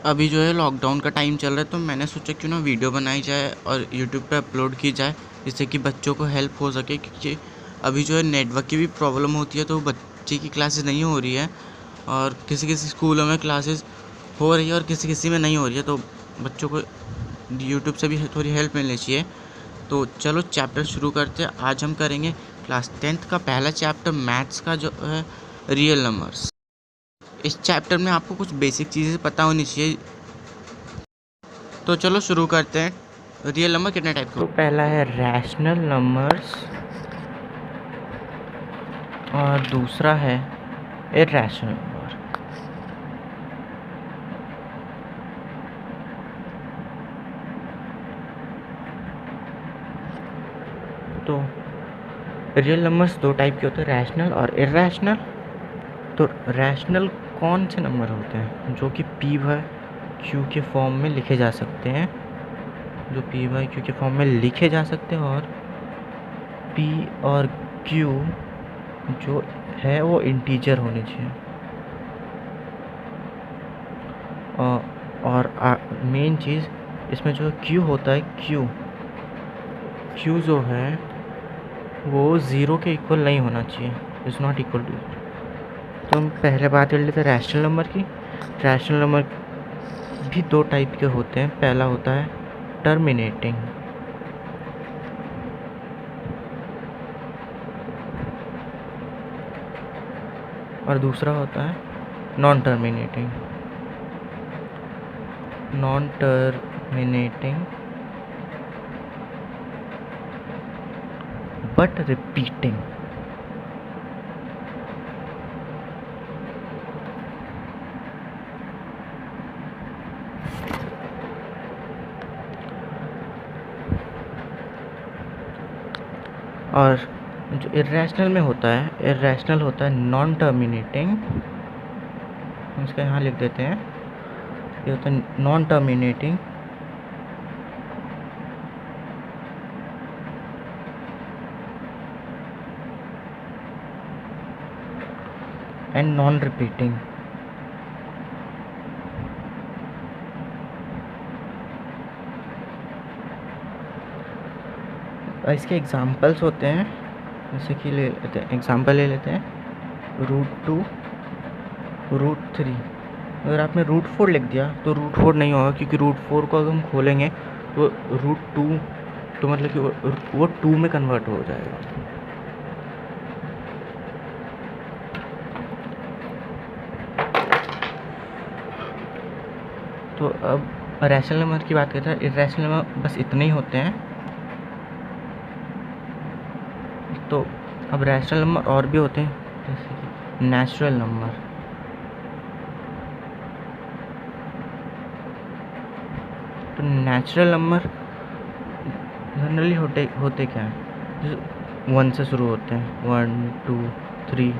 अभी जो है लॉकडाउन का टाइम चल रहा है, तो मैंने सोचा क्यों ना वीडियो बनाई जाए और यूट्यूब पे अपलोड की जाए, जिससे कि बच्चों को हेल्प हो सके। क्योंकि अभी जो है नेटवर्क की भी प्रॉब्लम होती है, तो बच्चे की क्लासेस नहीं हो रही है और किसी किसी स्कूलों में क्लासेस हो रही है और किसी किसी में नहीं हो रही है, तो बच्चों को यूट्यूब से भी थोड़ी हेल्प मिलनी चाहिए। तो चलो चैप्टर शुरू करते हैं। आज हम करेंगे क्लास 10th का पहला चैप्टर, मैथ्स का, जो है रियल नंबर्स। इस चैप्टर में आपको कुछ बेसिक चीज़ें पता होनी चाहिए। तो चलो शुरू करते हैं। रियल नंबर कितने टाइप के? तो पहला है रैशनल नंबर्स और दूसरा है इरैशनल नंबर। तो रियल नंबर्स दो टाइप के होते हैं, रैशनल और इरैशनल। तो रैशनल कौन से नंबर होते हैं? जो कि पी बाय क्यू के फॉर्म में लिखे जा सकते हैं, जो पी बाय क्यू के फॉर्म में लिखे जा सकते हैं, और पी और क्यू जो है वो इंटीजर होने चाहिए। और मेन चीज़ इसमें जो क्यू होता है, क्यू जो है वो ज़ीरो के इक्वल नहीं होना चाहिए, इज़ नॉट इक्वल टू। तो हम पहले बात कर लेते हैं रैशनल नंबर की। रैशनल नंबर भी दो टाइप के होते हैं। पहला होता है टर्मिनेटिंग, और दूसरा होता है non terminating. Non terminating but repeating. और जो इरेशनल में होता है, इरेशनल होता है नॉन टर्मिनेटिंग। हम इसका यहाँ लिख देते हैं, ये होता है non terminating and non repeating. इसके एग्जाम्पल्स होते हैं, जैसे कि ले लेते हैं, एग्जाम्पल ले लेते हैं √2, √3। अगर आपने √4 लिख दिया तो √4 नहीं होगा, क्योंकि √4 को अगर हम खोलेंगे तो √2, तो मतलब कि वो 2 में कन्वर्ट हो जाएगा। तो अब रैशनल नंबर की बात करते हैं। इरेशनल नंबर बस इतने ही होते हैं। तो अब रैशनल नंबर और भी होते हैं, जैसे कि नेचुरल नंबर। तो नेचुरल नंबर जनरली होते क्या हैं? जैसे 1 से शुरू होते हैं, 1 2 3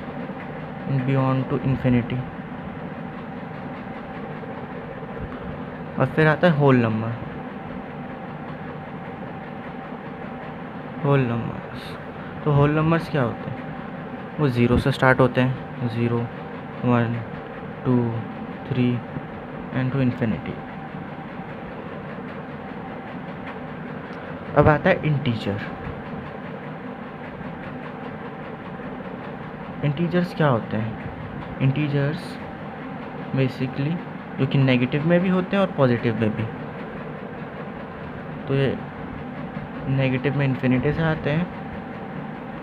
बियॉन्ड टू इन्फिनिटी। और फिर आता है होल नंबर। होल नंबर्स, तो होल नंबर्स क्या होते हैं? वो 0 से स्टार्ट होते हैं, 0 1 2 3 एंड टू इन्फिनिटी। अब आता है इंटीजर। इंटीजर्स क्या होते हैं? इंटीजर्स बेसिकली जो कि नेगेटिव में भी होते हैं और पॉजिटिव में भी। तो ये नेगेटिव में इन्फिनिटी से आते हैं,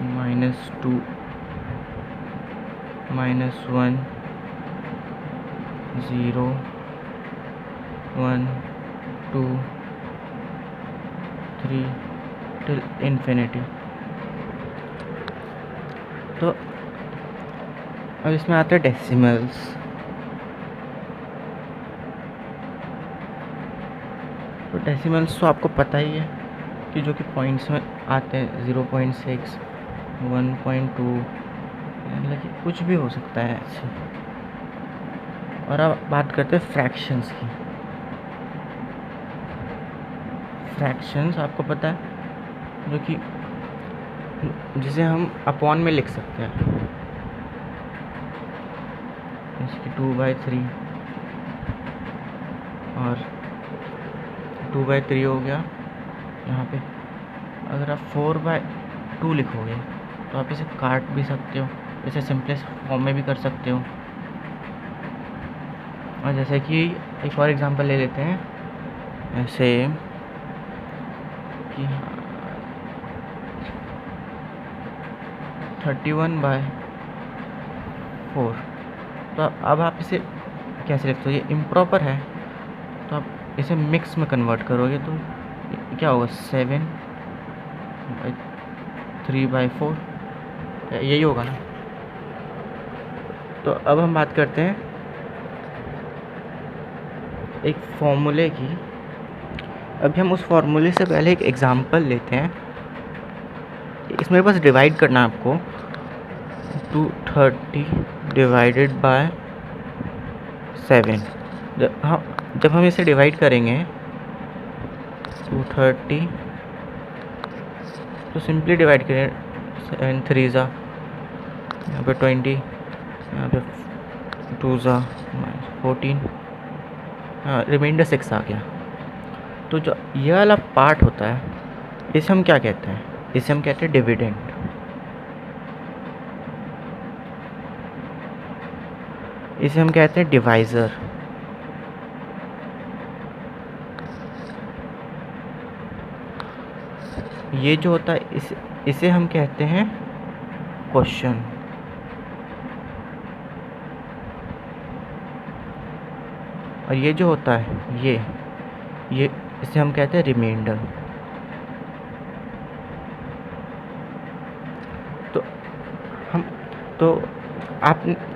-2 -1 0 1 2 3 टिल इन्फिनिटी। तो अब इसमें आते हैं डेसिमल्स। तो डेसिमल्स तो आपको पता ही है कि जो कि पॉइंट्स में आते हैं, 0.6 1.2, मतलब कि कुछ भी हो सकता है ऐसे। और अब बात करते हैं फ्रैक्शंस की। फ्रैक्शंस आपको पता है, जो कि जिसे हम अपॉन में लिख सकते हैं, जैसे कि 2/3 और 2/3 हो गया यहाँ पे। अगर आप 4/2 लिखोगे तो आप इसे काट भी सकते हो, इसे सिंपलेस्ट फॉर्म में भी कर सकते हो। और जैसे कि एक और एग्जांपल ले लेते हैं, ऐसे कि 31/4। तो अब आप इसे कैसे लिखते हो, ये इम्प्रॉपर है तो आप इसे मिक्स में कन्वर्ट करोगे तो क्या होगा, 7/3/4 यही होगा ना। तो अब हम बात करते हैं एक फॉर्मूले की। अभी हम उस फॉर्मूले से पहले एक एग्जांपल लेते हैं। इसमें बस डिवाइड करना है आपको, 230 डिवाइडेड बाय 7। जब हम इसे डिवाइड करेंगे 230, तो सिंपली डिवाइड करें, 7 3 यहाँ पे 20, यहाँ पे 2 14, रिमाइंडर 6 आ गया। तो जो ये वाला पार्ट होता है इसे हम क्या कहते हैं, इसे हम कहते हैं डिविडेंड। इसे हम कहते हैं डिवाइज़र। ये जो होता है इसे हम कहते हैं क्वेश्चन। और ये जो होता है ये इसे हम कहते हैं रिमाइंडर। तो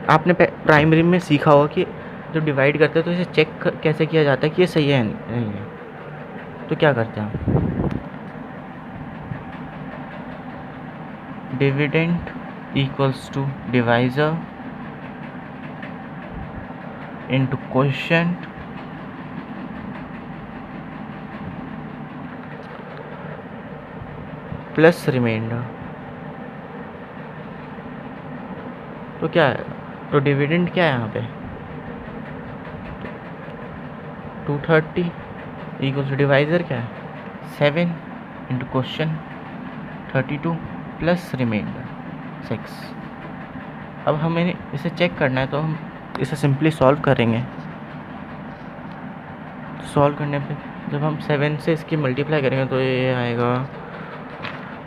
आपने प्राइमरी में सीखा होगा कि जब डिवाइड करते हैं तो इसे चेक कैसे किया जाता है कि ये सही है नहीं है। तो क्या करते हैं हम, dividend equals to divisor into quotient plus reminder. तो क्या है, तो डिविडेंड क्या है यहाँ पे, 230 इक्वल्स टू डिवाइज़र क्या है 7 इंटू क्वोशिएंट 32 प्लस रिमाइंडर 6। अब हमें इसे चेक करना है तो हम इसे सिंपली सॉल्व करेंगे। सॉल्व करने पे जब हम 7 से इसकी मल्टीप्लाई करेंगे तो ये आएगा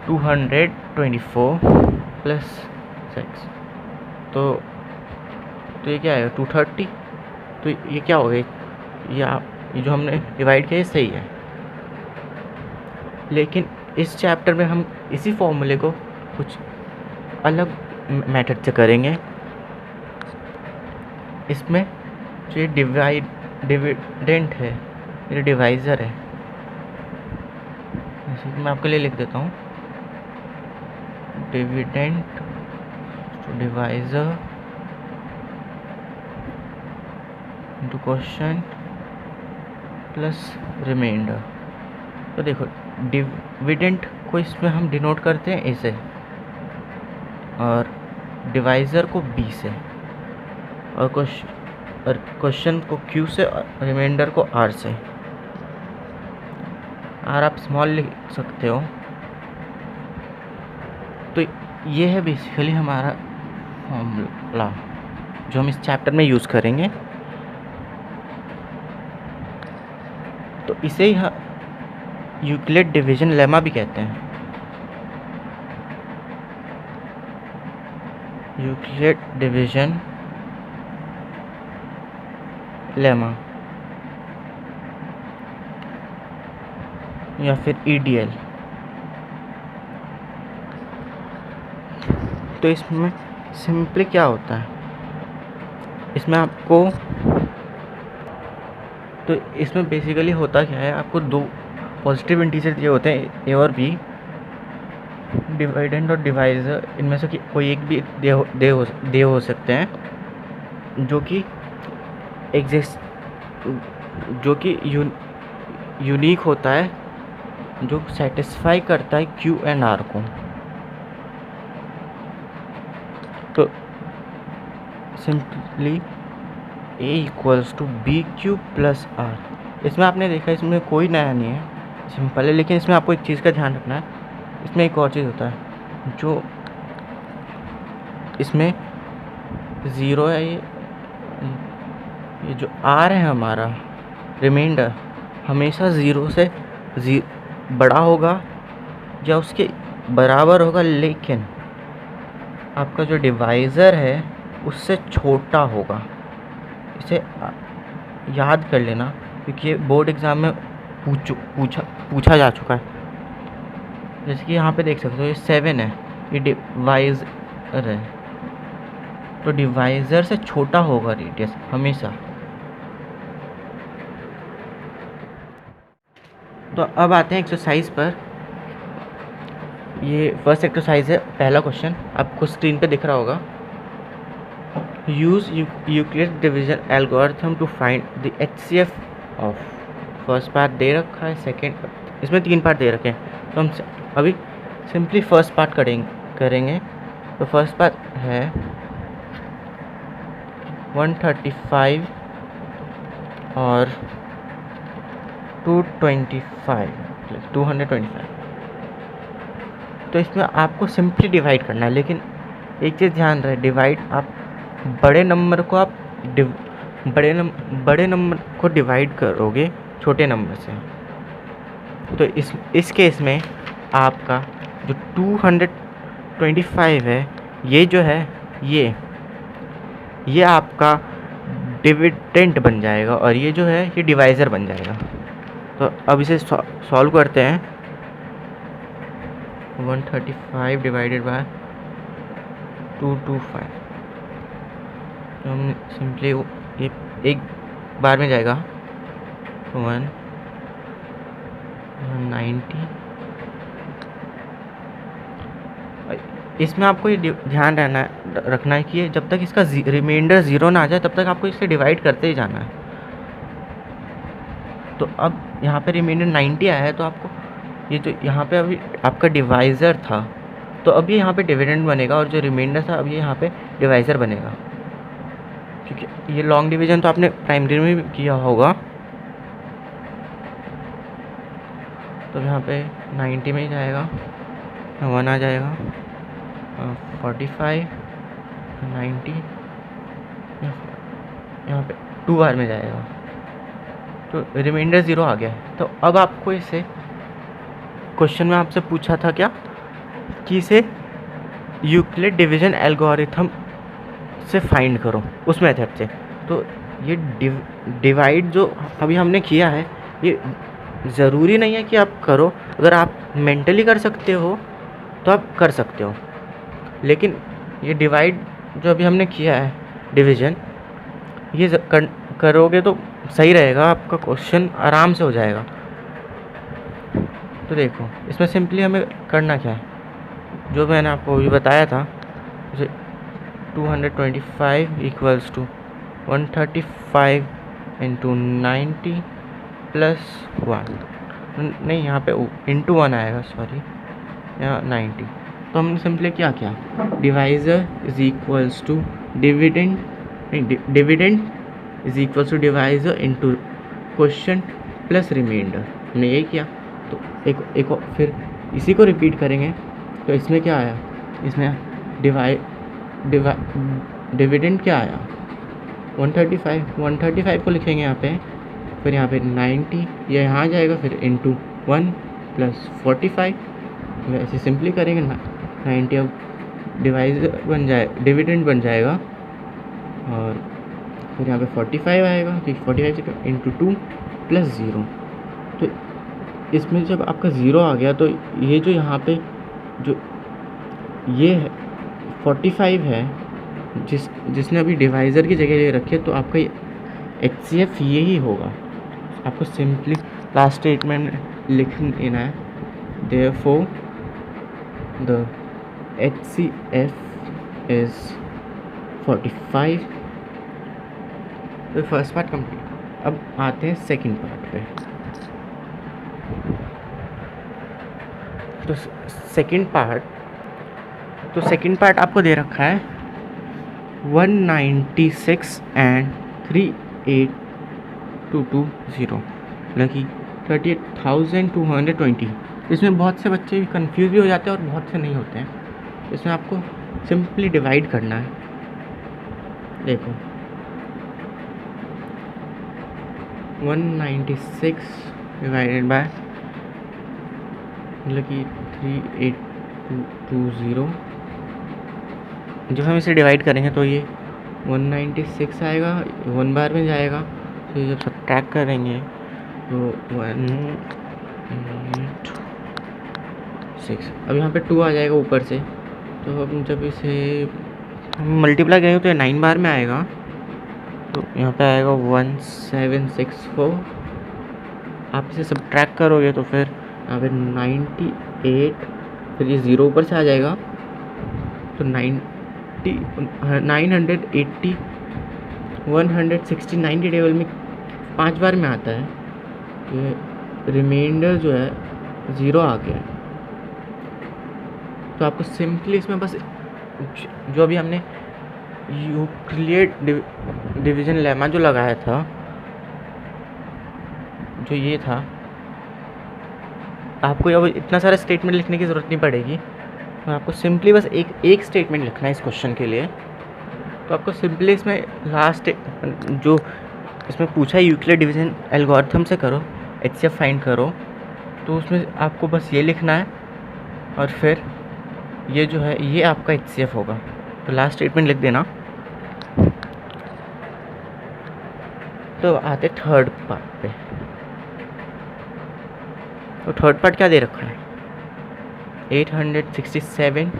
224 प्लस 6। तो ये क्या आएगा 230। तो ये क्या होगा, ये जो हमने डिवाइड किया ये सही है। लेकिन इस चैप्टर में हम इसी फॉर्मूले को कुछ अलग मेथड से करेंगे। इसमें जो ये डिविडेंड है ये डिवाइज़र है। जैसे कि मैं आपके लिए लिख देता हूँ, dividend divisor into quotient plus reminder. तो देखो डिविडेंड को इसमें हम डिनोट करते हैं ए से, और डिवाइज़र को बी से, और क्वेश्चन को क्यू से, और रिमाइंडर को आर से। आर आप स्मॉल लिख सकते हो। तो ये है बेसिकली हमारा फॉर्मूला जो हम इस चैप्टर में यूज़ करेंगे। तो इसे ही यूक्लिड डिवीजन लेमा भी कहते हैं। यूक्लिड डिवीजन लेमा या फिर ईडीएल। तो इसमें सिंपली क्या होता है, इसमें आपको, तो इसमें बेसिकली होता क्या है, आपको दो पॉजिटिव इंटीजर दिए होते हैं ए और बी। डिविडेंड और डिवाइज़र इनमें से कोई एक भी दे हो सकते हैं जो कि यूनिक होता है, जो सेटिस्फाई करता है क्यू एंड आर को। तो simply a equals to b q plus r. इसमें आपने देखा इसमें कोई नया नहीं है, सिंपल है। लेकिन इसमें आपको एक चीज़ का ध्यान रखना है, इसमें एक और चीज़ होता है जो इसमें ज़ीरो है, ये जो आर है हमारा रिमाइंडर हमेशा ज़ीरो से बड़ा होगा या उसके बराबर होगा, लेकिन आपका जो डिवाइज़र है उससे छोटा होगा। इसे याद कर लेना क्योंकि ये बोर्ड एग्ज़ाम में पूछा जा चुका है। जैसे कि यहाँ पे देख सकते हो ये 7 है, ये डिवाइज़र है, तो डिवाइज़र से छोटा होगा रेडियस हमेशा। तो अब आते हैं एक्सरसाइज पर। ये फर्स्ट एक्सरसाइज है, पहला क्वेश्चन आपको स्क्रीन पे दिख रहा होगा। Use Euclid division algorithm to find the HCF of. First part दे रखा है, सेकंड, इसमें 3 पार्ट दे रखे हैं, तो हम अभी सिंपली फर्स्ट पार्ट करेंगे। तो फर्स्ट पार्ट है 135 और 225। तो इसमें आपको सिंपली डिवाइड करना है, लेकिन एक चीज़ ध्यान रहे, डिवाइड आप बड़े नंबर को डिवाइड करोगे छोटे नंबर से। तो इस केस में आपका जो 225 है, ये जो है ये आपका डिविडेंड बन जाएगा और ये जो है ये डिवाइज़र बन जाएगा। तो अब इसे सॉल्व करते हैं। 135 डिवाइडेड बाय 225, तो हम सिंपली ये एक बार में जाएगा 190। इसमें आपको ये ध्यान रखना है कि जब तक इसका रिमाइंडर 0 ना आ जाए तब तक आपको इसे डिवाइड करते ही जाना है। तो अब यहाँ पे रिमाइंडर 90 आया है, तो आपको ये जो यहाँ पे अभी आपका डिवाइज़र था, तो अब ये यहाँ पे डिविडेंड बनेगा और जो रिमाइंडर था अब ये यहाँ पे डिवाइज़र बनेगा। क्योंकि ये लॉन्ग डिवीज़न तो आपने प्राइमरी में भी किया होगा। तो यहाँ पे 90 में ही जाएगा, 1 आ जाएगा, 45, 90, यहाँ पे 2 बार में जाएगा, तो रिमाइंडर 0 आ गया है। तो अब आपको इसे क्वेश्चन में आपसे पूछा था क्या कि इसे यूक्लिड डिवीजन एल्गोरिथम से फाइंड करो, उस मेथड से। तो ये डिवाइड जो अभी हमने किया है, ये ज़रूरी नहीं है कि आप करो, अगर आप मेंटली कर सकते हो तो आप कर सकते हो। लेकिन ये डिवाइड जो अभी हमने किया है डिवीज़न, ये करोगे तो सही रहेगा, आपका क्वेश्चन आराम से हो जाएगा। तो देखो इसमें सिंपली हमें करना क्या है, जो मैंने आपको अभी बताया था, जैसे 225 इक्वल्स टू 135 इंटू 90 प्लस 1, नहीं यहाँ पे इंटू 1 आएगा, सॉरी, यहाँ 90। तो हमने सिंपली क्या किया, divisor is equals to dividend, dividend is equals to divisor into question plus reminder, हमने यही किया। तो एक फिर इसी को रिपीट करेंगे। तो इसमें क्या आया, इसमें डिविडेंड क्या आया 135 को लिखेंगे यहाँ पे, फिर यहाँ पे 90, ये यहाँ आ जाएगा, फिर इंटू 1 प्लस 45, वैसे सिंपली करेंगे 90। अब डिवाइज़र बन जाए, डिविडेंड बन जाएगा, और फिर यहाँ पे 45 आएगा, तो 45 से इंटू 2 प्लस 0। तो इसमें जब आपका 0 आ गया, तो ये जो यहाँ पे जो ये 45 है, जिसने अभी डिवाइज़र की जगह ले रखी है, तो आपका HCF ये ही होगा। आपको सिंपली लास्ट स्टेटमेंट लिख लेना है, देयरफॉर द HCF इज़ 45। तो फर्स्ट पार्ट कंप्लीट। अब आते हैं सेकंड पार्ट पे। तो सेकंड पार्ट आपको दे रखा है 196 and 38220। मतलब कि 38,220। इसमें बहुत से बच्चे कंफ्यूज भी हो जाते हैं और बहुत से नहीं होते हैं। इसमें आपको सिंपली डिवाइड करना है। देखो 196 डिवाइडेड बाय मतलब कि 38220। जब हम इसे डिवाइड करेंगे तो ये 196 आएगा, 1 बार में जाएगा। तो जब सब्ट्रैक्ट करेंगे तो 186, अब यहाँ पे 2 आ जाएगा ऊपर से। तो अब जब इसे हम मल्टीप्लाई करेंगे तो ये 9 बार में आएगा। तो यहाँ पे आएगा 1764। आप इसे सब्ट्रैक्ट करोगे तो फिर यहाँ पे 98, फिर ये 0 ऊपर से आ जाएगा तो 980 160 90 टेबल में 5 बार में आता है। ये रिमाइंडर जो है 0 आ गया है। तो आपको सिंपली इसमें बस जो अभी हमने यूक्लिड डिवीजन लेमा जो लगाया था, जो ये था, आपको अब इतना सारा स्टेटमेंट लिखने की ज़रूरत नहीं पड़ेगी। तो आपको सिंपली बस एक स्टेटमेंट लिखना है इस क्वेश्चन के लिए। तो आपको सिंपली इसमें लास्ट जो इसमें पूछा है यूक्लिड डिवीजन एल्गोरिथम से करो, HCF फाइंड करो। तो उसमें आपको बस ये लिखना है और फिर ये जो है ये आपका HCF होगा। तो लास्ट स्टेटमेंट लिख देना। तो आते थर्ड पार्ट पे। तो थर्ड पार्ट क्या दे रखा है? 867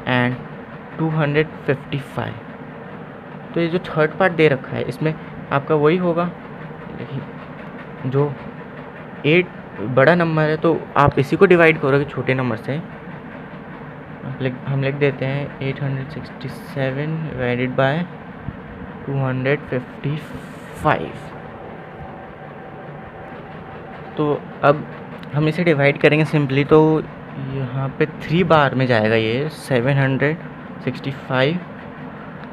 एंड 255। तो ये जो थर्ड पार्ट दे रखा है इसमें आपका वही होगा, जो 8 बड़ा नंबर है तो आप इसी को डिवाइड करोगे छोटे नंबर से। हम लिख देते हैं 867 डिवाइडेड बाय 255। तो अब हम इसे डिवाइड करेंगे सिंपली, तो यहाँ पे 3 बार में जाएगा ये 765।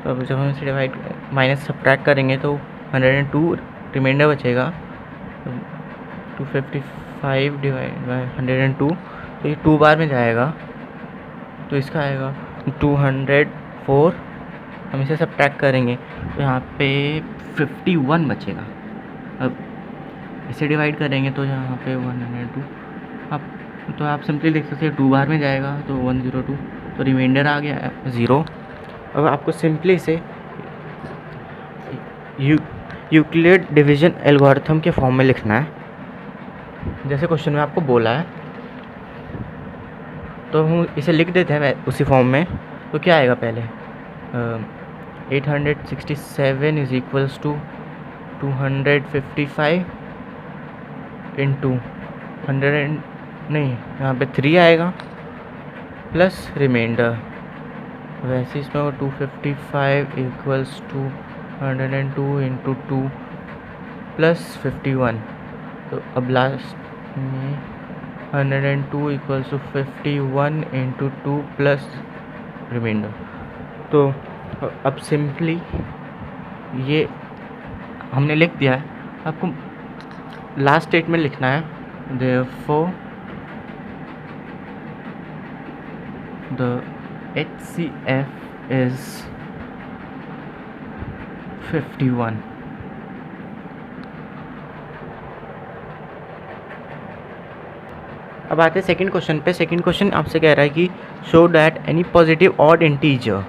तो अब जब हम इसे डिवाइड माइनस सब्ट्रैक्ट करेंगे तो 102 रिमाइंडर बचेगा। 255 डिवाइड बाय 102, तो ये 2 बार में जाएगा। तो इसका आएगा 204। हम इसे सब्ट्रैक्ट करेंगे तो यहाँ पे 51 बचेगा। अब इसे डिवाइड करेंगे तो यहाँ पे 102 आप सिंपली देख सकते हैं 2 बार में जाएगा तो 102, तो रिमाइंडर आ गया 0। अब आपको सिंपली इसे यूक्लिड डिवीजन एल्गोरिथम के फॉर्म में लिखना है जैसे क्वेश्चन में आपको बोला है। तो हम इसे लिख देते हैं उसी फॉर्म में। तो क्या आएगा पहले 867 इज इक्वल्स टू 255 इंटू 100 नहीं, यहाँ पे 3 आएगा प्लस रिमाइंडर। वैसे इसमें वो 255 इक्वल्स टू 102 इंटू 2 प्लस 51। तो अब लास्ट में 102 equals to 51 into 2 plus reminder. तो अब सिंपली ये हमने लिख दिया है। आपको लास्ट स्टेटमेंट लिखना है, therefore the HCF is 51। अब आते हैं सेकंड क्वेश्चन पे। सेकंड क्वेश्चन आपसे कह रहा है कि show that any positive odd integer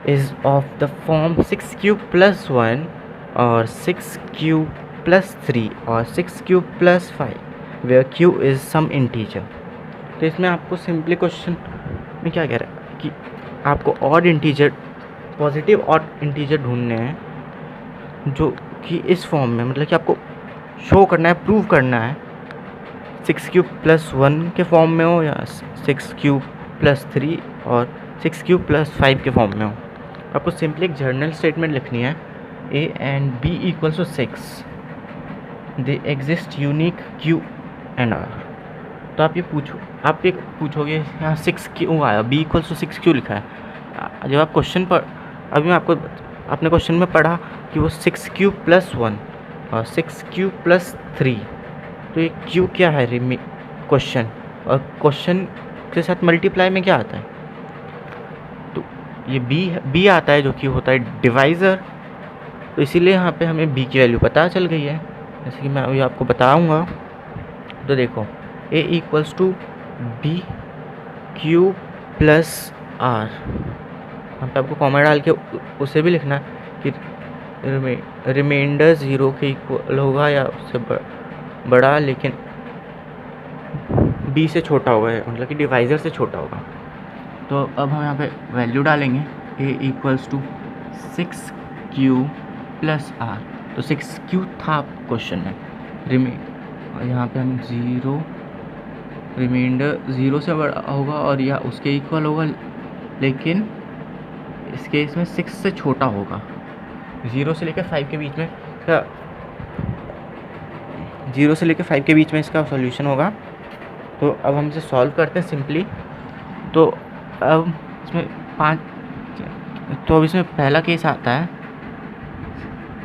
is of the form 6 cube plus 1 और 6 क्यूब प्लस 3 और 6 cube plus 5 where q is some integer. तो इसमें आपको सिंपली क्वेश्चन में क्या कह रहा है कि आपको odd integer, positive odd integer ढूंढने हैं जो कि इस फॉर्म में, मतलब कि आपको शो करना है, प्रूव करना है 6 क्यूब प्लस 1 के फॉर्म में हो या 6 क्यूब प्लस 3 और 6 क्यूब प्लस 5 के फॉर्म में हो। आपको सिंपली एक जर्नल स्टेटमेंट लिखनी है, A and B equals to 6, they exist unique Q and R। तो आप ये पूछोगे यहाँ 6 क्यों आया, B equals to 6 क्यों लिखा है। जब आप क्वेश्चन पर, अभी मैं आपको आपने क्वेश्चन में पढ़ा कि वो 6 क्यूब प्लस 1, और 6Q+3। तो ये Q क्या है? क्वेश्चन, और क्वेश्चन के साथ मल्टीप्लाई में क्या आता है? तो ये B आता है, जो कि होता है डिवाइज़र। तो इसीलिए यहाँ पे हमें B की वैल्यू पता चल गई है, जैसे कि मैं अभी आपको बताऊँगा। तो देखो A = BQ+R। यहाँ पे आपको कॉमा डाल के उसे भी लिखना कि रिमाइंडर 0 के इक्वल होगा या उससे बड़ा, लेकिन B से छोटा होगा, मतलब कि डिवाइज़र से छोटा होगा। तो अब हम यहाँ पे वैल्यू डालेंगे A = 6Q+R। तो 6Q था क्वेश्चन में, यहाँ पे हम 0, रिमाइंडर 0 से बड़ा होगा और या उसके इक्वल होगा, लेकिन इस केस में 6 से छोटा होगा। 0 से लेकर 5 के बीच में इसका 0 से लेकर 5 के बीच में इसका सॉल्यूशन होगा। तो अब हम इसे सॉल्व करते हैं सिंपली। तो अब इसमें अब इसमें पहला केस आता है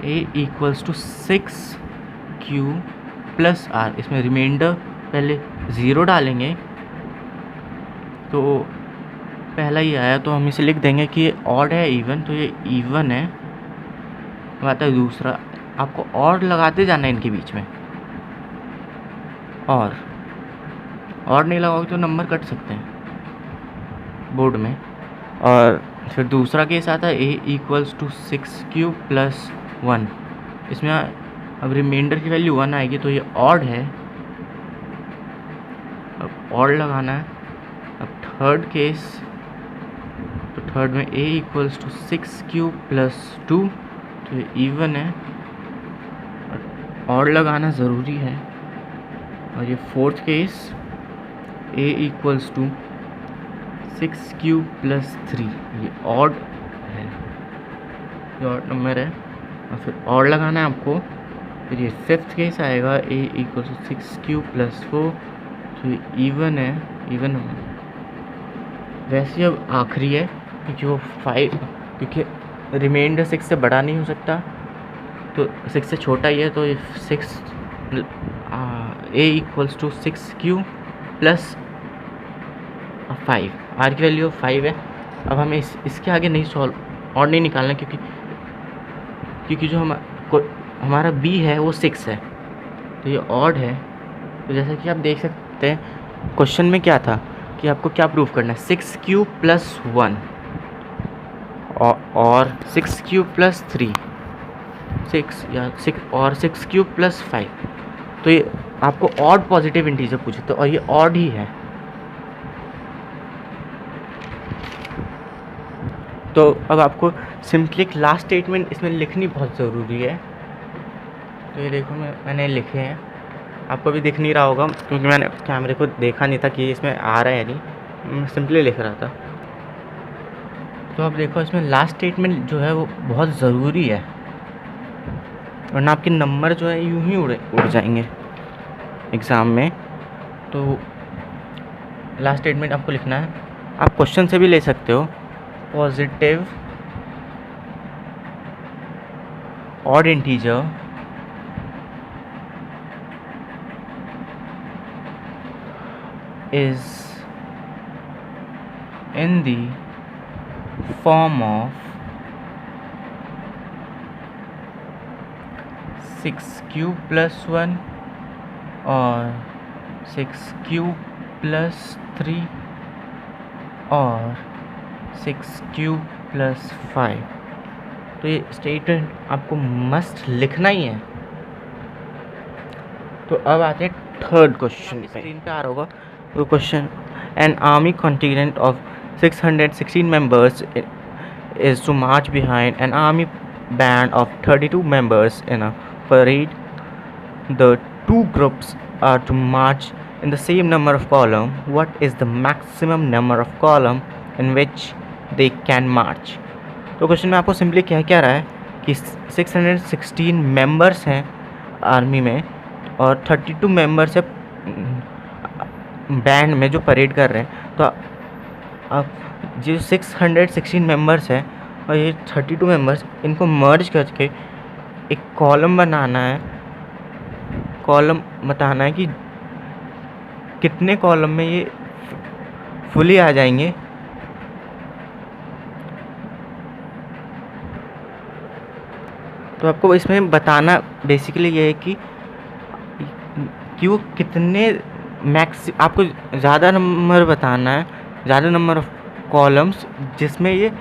A = 6Q+R। इसमें रिमाइंडर पहले 0 डालेंगे, तो पहला ही आया तो हम इसे लिख देंगे कि ये ऑड है इवन, तो ये इवन है। अब आता है दूसरा, आपको ऑड लगाते जाना है इनके बीच में, और ऑड नहीं लगाओगे तो नंबर कट सकते हैं बोर्ड में। और फिर दूसरा केस आता है A = 6Q+1। इसमें अब रिमाइंडर की वैल्यू 1 आएगी, तो ये ऑड है, अब ऑड लगाना है। अब थर्ड केस, तो थर्ड में A = 6Q+2, तो ये इवन है, ऑड लगाना ज़रूरी है। और ये फोर्थ केस A = 6Q+3, ये ऑड है, ये ऑड नंबर है, और फिर ऑड लगाना है आपको। फिर ये फिफ्थ केस आएगा A = 6Q+4, तो ये इवन है, इवन नंबर। वैसे अब आखिरी है, क्योंकि वो 5, क्योंकि रिमाइंडर 6 से बड़ा नहीं हो सकता, तो 6 से छोटा ही है, तो ये 6 A = 6Q+5। R की वैल्यू 5 है। अब हमें इसके आगे नहीं सॉल्व और नहीं निकालना, क्योंकि जो हमारा B है वो 6 है, तो ये ऑड है। तो जैसा कि आप देख सकते हैं क्वेश्चन में क्या था कि आपको क्या प्रूव करना है, 6Q+1 और 6Q+3, 6 या 6 और 6Q+5। तो ये आपको ऑड पॉजिटिव इंटीजर पूछे थे, और ये ऑड ही है। तो अब आपको सिंपली एक लास्ट स्टेटमेंट इसमें लिखनी बहुत ज़रूरी है। तो ये देखो मैंने लिखे हैं, आपको भी दिख नहीं रहा होगा क्योंकि मैंने कैमरे को देखा नहीं था कि इसमें आ रहा है नहीं, मैं सिंपली लिख रहा था। तो अब देखो इसमें लास्ट स्टेटमेंट जो है वो बहुत ज़रूरी है, वरना आपके नंबर जो है यूं ही उड़ जाएंगे एग्ज़ाम में। तो लास्ट स्टेटमेंट आपको लिखना है, आप क्वेश्चन से भी ले सकते हो। Positive odd integer is in the form of 6Q+1 और 6Q+3 और 6Q+5। तो ये स्टेटमेंट आपको मस्ट लिखना ही है। तो अब आते हैं थर्ड क्वेश्चन, स्क्रीन पे आ रहा होगा वो question. An army contingent of 616 members is to march behind an army band of 32 members in a parade. The two groups are to march in the same number of column. What is the maximum number of column in which they can march? तो question में आपको simply क्या रहा है कि 616 members हैं army में और 32 मेंबर्स है बैंड में जो परेड कर रहे हैं। तो अब जो 616 मेंबर्स हैं और ये 32 मेंबर्स, इनको मर्ज करके एक कॉलम बनाना है कॉलम बताना है कि कितने कॉलम में ये फुली आ जाएंगे। तो आपको इसमें बताना बेसिकली ये है कि वो कितने आपको ज़्यादा नंबर बताना है, ज़्यादा नंबर ऑफ कॉलम्स जिसमें ये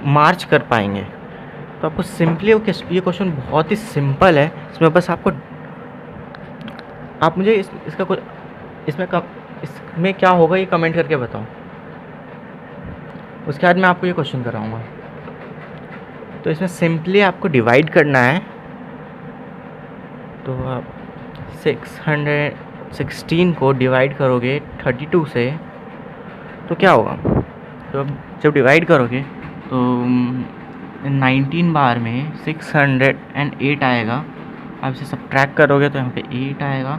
मार्च कर पाएंगे। तो आपको सिंपली ये क्वेश्चन बहुत ही सिंपल है। इसमें बस आपको आप मुझे इसका कुछ इसमें क्या होगा ये कमेंट करके बताओ। उसके बाद मैं आपको ये क्वेश्चन कराऊंगा। तो इसमें सिंपली आपको डिवाइड करना है। तो आप 616 को डिवाइड करोगे 32 से तो क्या होगा। तो अब जब डिवाइड करोगे तो 19 बार में 608 आएगा। आप इसे सब्ट्रैक्ट करोगे तो यहाँ पे 8 आएगा।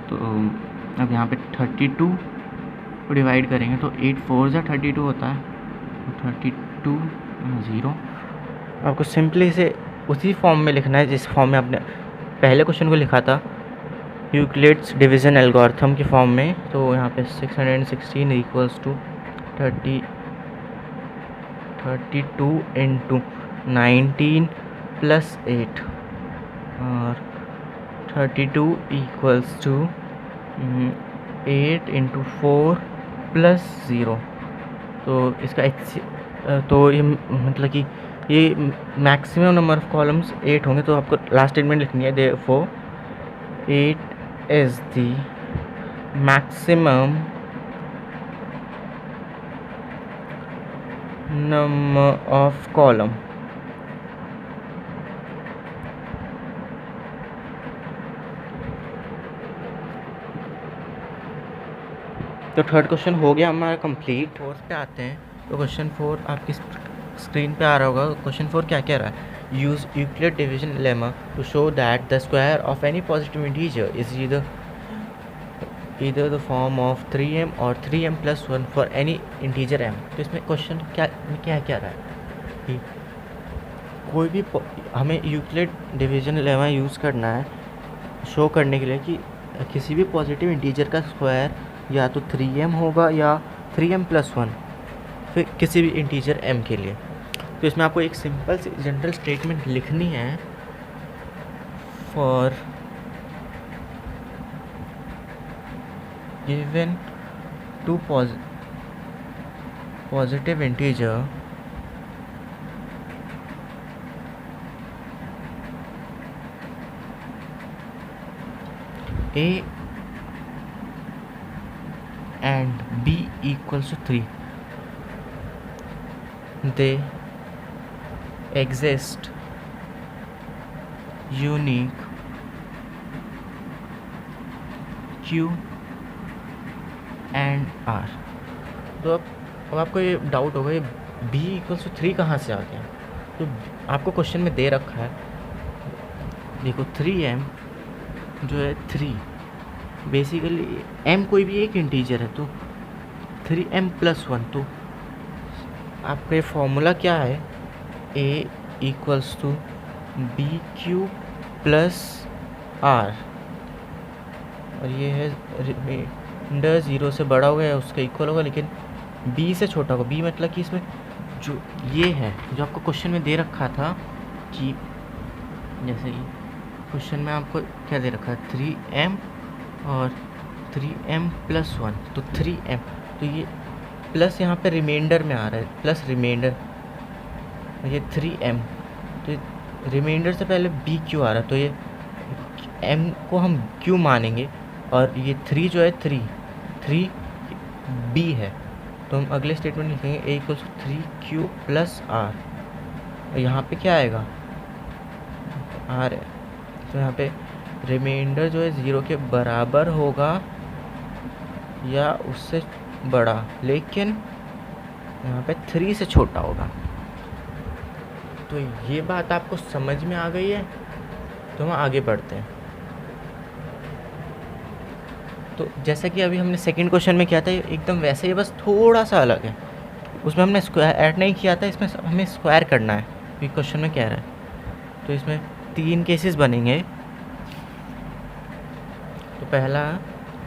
तो अब यहाँ पे 32 को डिवाइड करेंगे तो 8 4 जा 32 होता है। तो 32 0। आपको सिंपली इसे उसी फॉर्म में लिखना है जिस फॉर्म में आपने पहले क्वेश्चन को लिखा था, यूक्लिड्स डिवीज़न एल्गोरिथम के फॉर्म में। तो यहाँ पे 616 इक्वल्स टू 32 इंटू 19 प्लस 8 और 32 इक्वल्स टू 8 इंटू 4 प्लस 0। तो इसका तो ये मतलब कि ये मैक्सिमम नंबर ऑफ कॉलम्स 8 होंगे। तो आपको लास्ट स्टेटमेंट लिखनी है, therefore 8 is the maximum number of column। तो थर्ड क्वेश्चन हो गया हमारा कंप्लीट। फोर्थ पे आते हैं। तो क्वेश्चन 4 आपकी स्क्रीन पे आ रहा होगा। क्वेश्चन 4 क्या कह रहा है, use Euclid division lemma to show that the square of any positive integer is either the form of 3m और 3m plus 1 for any integer m। तो इसमें क्वेश्चन क्या रहा है कि कोई भी हमें यूक्लिड डिवीजन लेमा यूज़ करना है शो करने के लिए कि किसी भी पॉजिटिव इंटीजर का स्क्वायर या तो 3m होगा या 3m plus 1 फिर किसी भी इंटीजर m के लिए। तो इसमें आपको एक सिंपल सी जनरल स्टेटमेंट लिखनी है, for given two positive integer a and b equals to 3, they exist unique q and r। तो अब आपको ये डाउट होगा ये b इक्वल्स टू 3 कहाँ से आ गया। तो आपको क्वेश्चन में दे रखा है, देखो 3m जो है 3, बेसिकली m कोई भी एक इंटीजर है तो 3m plus 1। तो आपका ये फॉर्मूला क्या है, a equals to b q plus r और ये है रिमाइंडर 0 से बड़ा होगा या उसका इक्वल होगा लेकिन b से छोटा होगा। b मतलब कि इसमें जो ये है जो आपको क्वेश्चन में दे रखा था कि जैसे कि क्वेश्चन में आपको क्या दे रखा है 3m और 3m plus 1 तो 3m। तो ये प्लस यहाँ पे रिमाइंडर में आ रहा है, प्लस रिमाइंडर ये 3m। तो रिमाइंडर से पहले बी क्यू आ रहा है तो ये m को हम q मानेंगे और ये 3 जो है 3 b है। तो हम अगले स्टेटमेंट लिखेंगे a equals to 3q plus r और यहाँ पे क्या आएगा r है। तो यहाँ पे रिमाइंडर जो है 0 के बराबर होगा या उससे बड़ा, लेकिन यहाँ पे 3 से छोटा होगा। तो ये बात आपको समझ में आ गई है। तो हम आगे बढ़ते हैं। तो जैसा कि अभी हमने सेकंड क्वेश्चन में किया था एकदम वैसे ही, बस थोड़ा सा अलग है। उसमें हमने स्क्वायर ऐड नहीं किया था, इसमें हमें स्क्वायर करना है ये क्वेश्चन में कह रहा है। तो इसमें 3 केसेस बनेंगे। तो पहला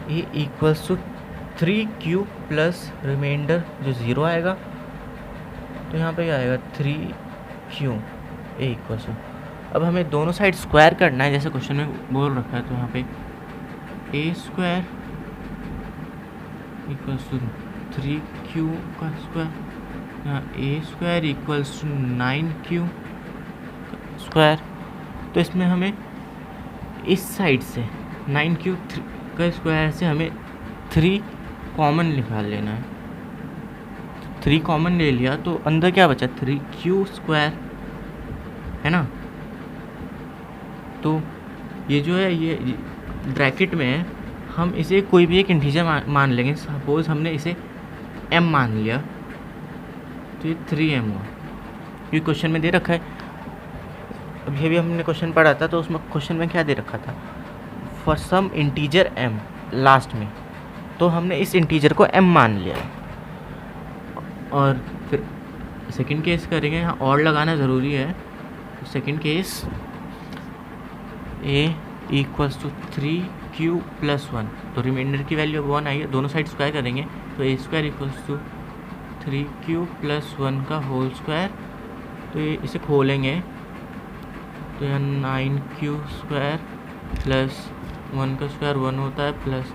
a equals to 3q plus remainder जो 0 आएगा, तो यहाँ पे क्या आएगा 3q ए इक्वल्स टू। अब हमें दोनों साइड स्क्वायर करना है जैसे क्वेश्चन में बोल रखा है, तो यहाँ पे ए स्क्वायर इक्वल्स टू 3q का स्क्वायर, यहाँ a square equals to 9q square. तो इसमें हमें इस साइड से 9q का स्क्वायर से हमें 3 कॉमन निकाल लेना है। 3 कॉमन ले लिया तो अंदर क्या बचा 3q स्क्वायर, है ना। तो ये जो है ये ब्रैकेट में है, हम इसे कोई भी एक इंटीजर मान लेंगे। सपोज हमने इसे m मान लिया, तो ये 3m हुआ। ये क्वेश्चन में दे रखा है, अभी भी हमने क्वेश्चन पढ़ा था, तो उसमें क्वेश्चन में क्या दे रखा था, for some integer m last में, तो हमने इस इंटीजर को m मान लिया। और फिर सेकंड केस करेंगे, यहाँ और लगाना ज़रूरी है। Second case a equals to 3q plus 1, तो रिमाइंडर की वैल्यू 1 आई है, दोनों साइड स्क्वायर करेंगे, तो a square equals to 3q plus 1 का होल स्क्वायर। तो ये इसे खोलेंगे तो यहाँ 9q स्क्वायर प्लस 1 का स्क्वायर 1 होता है, प्लस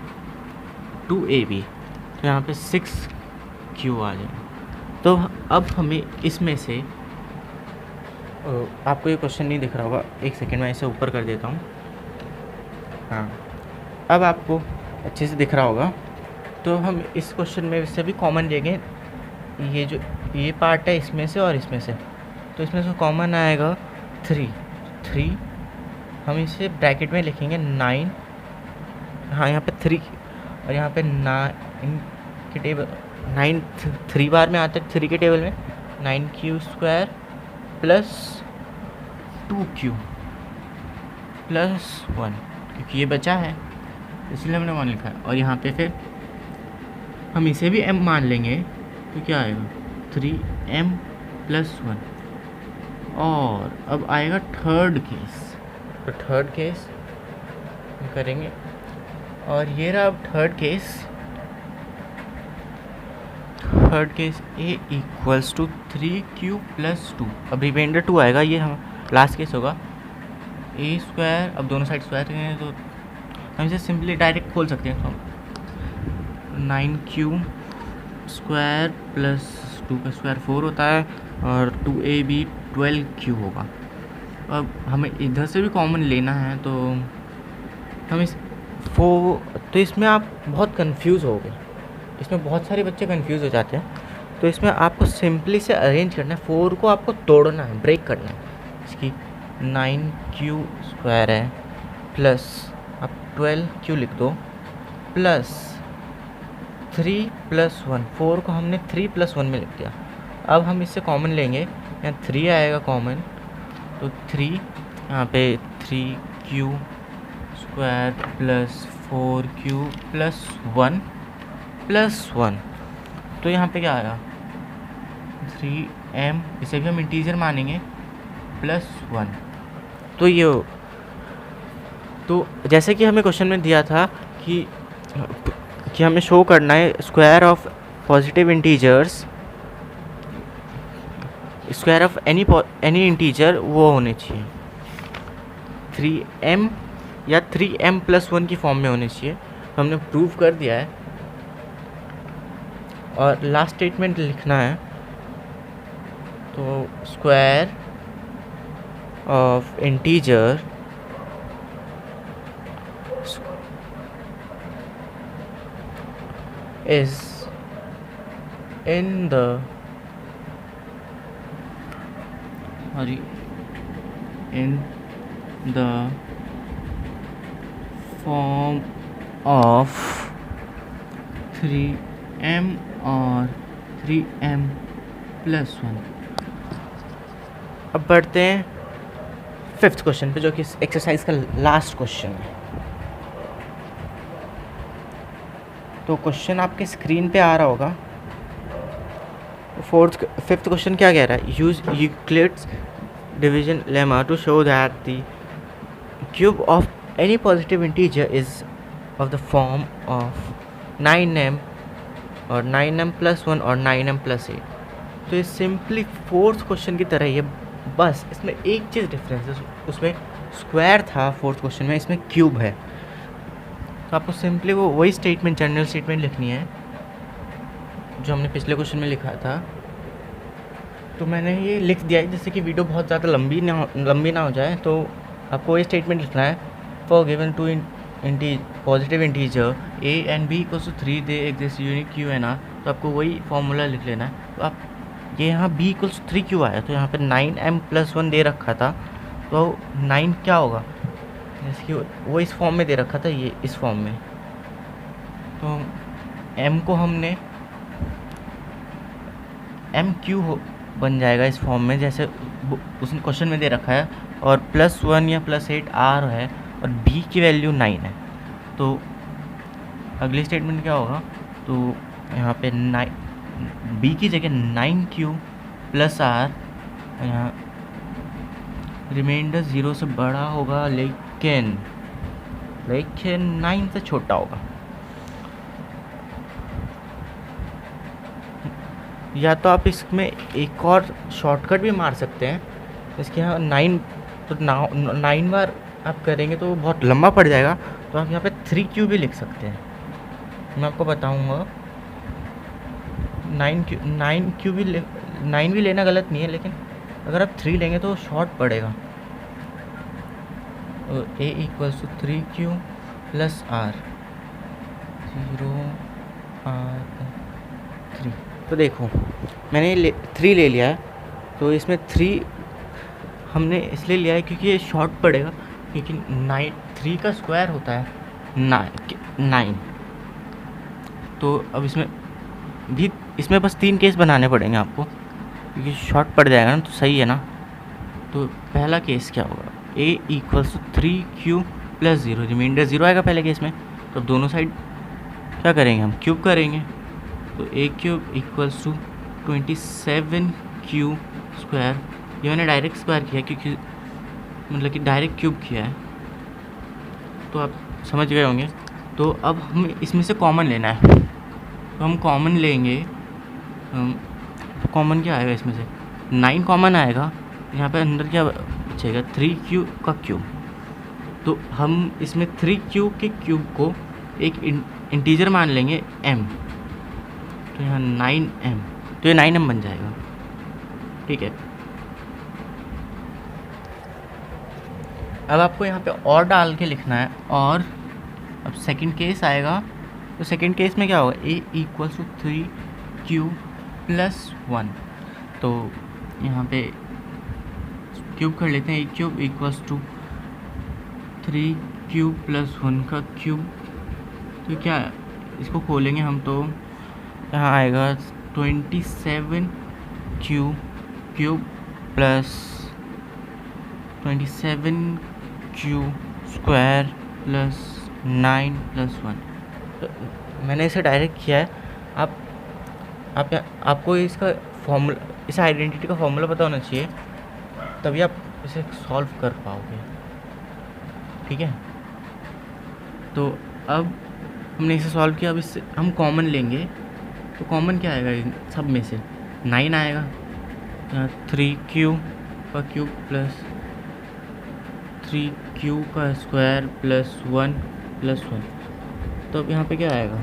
2ab, तो यहाँ पे 6q आ जाएगा। तो अब हमें इसमें से आपको ये क्वेश्चन नहीं दिख रहा होगा, एक सेकेंड में इसे ऊपर कर देता हूँ। हाँ, अब आपको अच्छे से दिख रहा होगा। तो हम इस क्वेश्चन में से भी कॉमन लेंगे, ये जो ये पार्ट है इसमें से और इसमें से, तो इसमें से कॉमन आएगा 3, हम इसे ब्रैकेट में लिखेंगे 9, हाँ यहाँ पे 3 और यहाँ पे 9 के टेबल 9 3 बार में आता है, 3 के टेबल में 9q square plus 2q plus 1, क्योंकि ये बचा है इसलिए हमने 1 लिखा है। और यहाँ पे फिर हम इसे भी m मान लेंगे, तो क्या आएगा 3m प्लस 1। और अब आएगा थर्ड केस, तो थर्ड केस करेंगे, और ये रहा अब third case a equals to 3q plus 2। अब रिमाइंडर 2 आएगा, ये हम लास्ट केस होगा a स्क्वायर। अब दोनों साइड स्क्वायर करेंगे तो हम इसे सिंपली डायरेक्ट खोल सकते हैं, तो 9q स्क्वायर प्लस 2 का स्क्वायर 4 होता है, और 2ab 12q होगा। अब हमें इधर से भी कॉमन लेना है, तो हम तो इसमें आप बहुत कंफ्यूज हो गए, इसमें बहुत सारे बच्चे कंफ्यूज हो जाते हैं। तो इसमें आपको सिंपली से अरेंज करना है, 4 को आपको तोड़ना है, ब्रेक करना है। इसकी 9q स्क्वायर है प्लस आप 12q लिख दो, प्लस 3 प्लस 1, 4 को हमने 3 प्लस 1 में लिख दिया। अब हम इससे कॉमन लेंगे, यहाँ 3 आएगा कॉमन, तो 3 यहाँ पे 3q square plus 4q plus 1 plus 1, तो यहाँ पे क्या आएगा 3m, इसे भी हम इंटीजर मानेंगे, प्लस 1। तो ये तो जैसे कि हमें क्वेश्चन में दिया था कि हमें शो करना है square of positive integers, square of any integer वो होने चाहिए 3m या 3m प्लस 1 की फॉर्म में होने चाहिए। तो हमने प्रूव कर दिया है, और लास्ट स्टेटमेंट लिखना है, तो square of integer is in the form of 3m और 3m प्लस 1। अब बढ़ते हैं 5th क्वेश्चन पे, जो कि एक्सरसाइज का लास्ट क्वेश्चन है। तो क्वेश्चन आपके स्क्रीन पे आ रहा होगा। 5th क्वेश्चन क्या कह रहा है, use Euclid's division lemma to show that the cube of any positive integer is of the form of 9m और 9m+1 और 9m+8। तो ये सिंपली फोर्थ क्वेश्चन की तरह ही है, बस इसमें एक चीज़ डिफरेंस है, उसमें स्क्वायर था फोर्थ क्वेश्चन में, इसमें क्यूब है। तो आपको सिंपली वो वही स्टेटमेंट, जनरल स्टेटमेंट लिखनी है जो हमने पिछले क्वेश्चन में लिखा था। तो मैंने ये लिख दिया है, जिससे कि वीडियो बहुत ज़्यादा लंबी ना हो जाए। तो आपको ये स्टेटमेंट लिखना है, for given two positive integer a and b = 3 there exist unique q है ना, तो आपको वही फॉर्मूला लिख लेना है। तो आप ये यहाँ b = 3 क्यों आया, तो यहाँ पे 9m+1 दे रखा था, तो 9 क्या होगा, जैसे कि वो इस फॉर्म में दे रखा था, ये इस फॉर्म में। तो m को हमने m बन जाएगा इस फॉर्म में, जैसे उसने क्वेश्चन में दे रखा है, और +1 या +8 r है, और b की वैल्यू 9 है। तो अगली स्टेटमेंट क्या होगा, तो यहाँ पे b की जगह 9q + r, यहाँ रिमाइंडर 0 से बड़ा होगा, लेकिन 9 से छोटा होगा। या तो आप इसमें एक और शॉर्टकट भी मार सकते हैं, इसके यहाँ 9, तो 9 बार आप करेंगे तो बहुत लंबा पड़ जाएगा, तो आप यहाँ पे 3q भी लिख सकते हैं। मैं आपको बताऊँगा, 9q भी 9 भी लेना गलत नहीं है, लेकिन अगर आप 3 लेंगे तो शॉर्ट पड़ेगा। तो a = 3q + r, 0r3। तो देखो मैंने 3 ले लिया है, तो इसमें 3 हमने इसलिए लिया है क्योंकि ये शॉर्ट पड़ेगा, क्योंकि 3 का स्क्वायर होता है 9। तो अब इसमें बस 3 केस बनाने पड़ेंगे आपको, क्योंकि शॉर्ट पड़ जाएगा ना, तो सही है ना। तो पहला केस क्या होगा, a = 3q + 0, रिमाइंडर 0 आएगा पहले केस में। तो दोनों साइड क्या करेंगे, हम क्यूब करेंगे। तो a³ = 27q²। ये मैंने डायरेक्ट स्क्वायर किया, क्योंकि मतलब कि डायरेक्ट क्यूब किया है, तो आप समझ गए होंगे। तो अब हम इसमें से कॉमन लेना है, तो हम कॉमन लेंगे। कॉमन क्या आएगा इसमें से, 9 कॉमन आएगा, यहाँ पे अंदर क्या बचेगा, 3q का क्यूब। तो हम इसमें 3q के क्यूब को एक इंटीजर मान लेंगे m, तो यहाँ 9m, तो ये 9m बन जाएगा, ठीक है। अब आपको यहाँ पे और डाल के लिखना है, और अब सेकंड केस आएगा। तो सेकंड केस में क्या होगा, a = 3q + 1। तो यहाँ पे क्यूब कर लेते हैं, a³ = 3q + 1 का क्यूब। तो क्या इसको खोलेंगे हम, तो यहाँ आएगा 27q³ + 27q² + 9 + 1। तो मैंने इसे डायरेक्ट किया है। आपको इसका फॉर्मूला, इस आइडेंटिटी का फॉर्मूला पता होना चाहिए, तभी आप इसे सॉल्व कर पाओगे, ठीक है। तो अब हमने इसे सॉल्व किया, अब इससे हम कॉमन लेंगे। तो कॉमन क्या आएगा इन सब में से, 9 आएगा, 3q का क्यूब + 3q का स्क्वायर + 1 + 1। तो अब यहाँ पे क्या आएगा,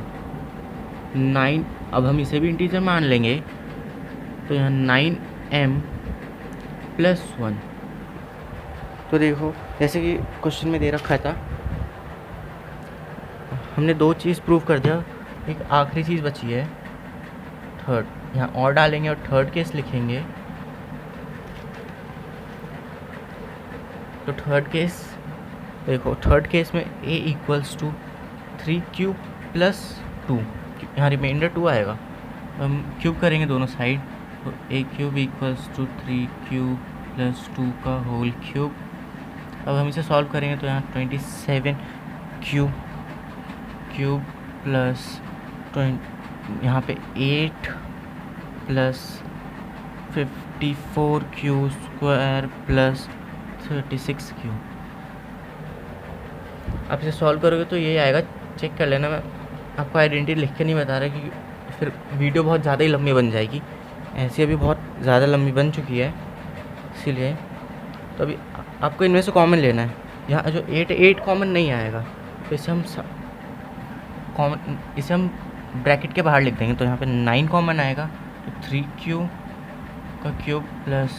9। अब हम इसे भी इंटीजर मान लेंगे, तो यहाँ 9m + 1। तो देखो जैसे कि क्वेश्चन में दे रखा था, हमने 2 चीज़ प्रूव कर दिया, एक आखिरी चीज़ बची है थर्ड। यहाँ और डालेंगे और थर्ड केस लिखेंगे। तो थर्ड केस देखो, थर्ड केस में a = 3q + 2, यहाँ रिमाइंडर 2 आएगा, तो हम क्यूब करेंगे दोनों साइड। तो a³ = 3q + 2 का होल क्यूब। अब हम इसे सॉल्व करेंगे, तो यहाँ 27q³ + यहाँ पे 8 + 54q² + 36q। आप इसे सॉल्व करोगे तो ये आएगा चेक कर लेना। मैं आपको आइडेंटिटी लिख के नहीं बता रहा क्योंकि फिर वीडियो बहुत ज़्यादा ही लंबी बन जाएगी, ऐसी अभी बहुत ज़्यादा लंबी बन चुकी है इसीलिए। तो अभी आपको इनमें से कॉमन लेना है। यहाँ जो 8 कॉमन नहीं आएगा तो इसे हम ब्रैकेट के बाहर लिख देंगे। तो यहाँ पे 9 कॉमन आएगा तो 3q का cube plus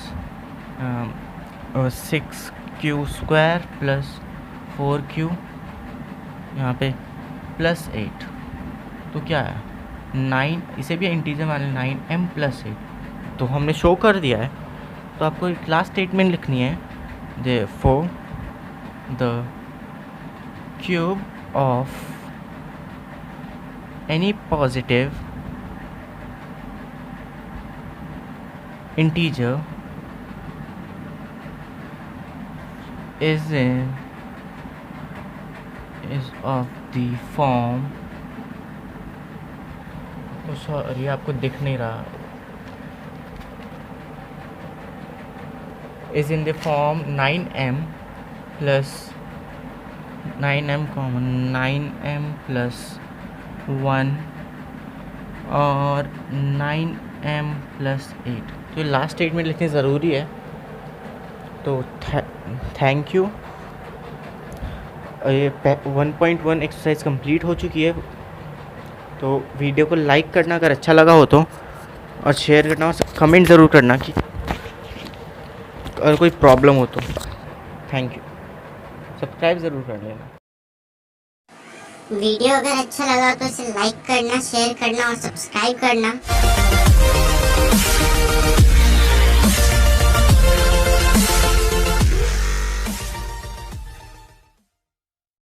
6q square plus 4q यहाँ पे प्लस 8। तो क्या है 9, इसे भी इंटीजर मान लें 9m प्लस 8। तो हमने शो कर दिया है। तो आपको एक लास्ट स्टेटमेंट लिखनी है, therefore the cube of any positive integer is of the form, तो सॉरी आपको दिख नहीं रहा, is in the form 9m plus 9m common 9m plus 1 और 9m प्लस 8। तो लास्ट स्टेटमेंट लिखनी ज़रूरी है। तो थैंक यू। ये 1.1 एक्सरसाइज कंप्लीट हो चुकी है। तो वीडियो को लाइक करना अगर अच्छा लगा हो तो, और शेयर करना और कमेंट ज़रूर करना कि अगर कोई प्रॉब्लम हो तो। Thank you. सब्सक्राइब ज़रूर कर लेना। वीडियो अगर अच्छा लगा तो इसे लाइक करना, शेयर करना और सब्सक्राइब करना।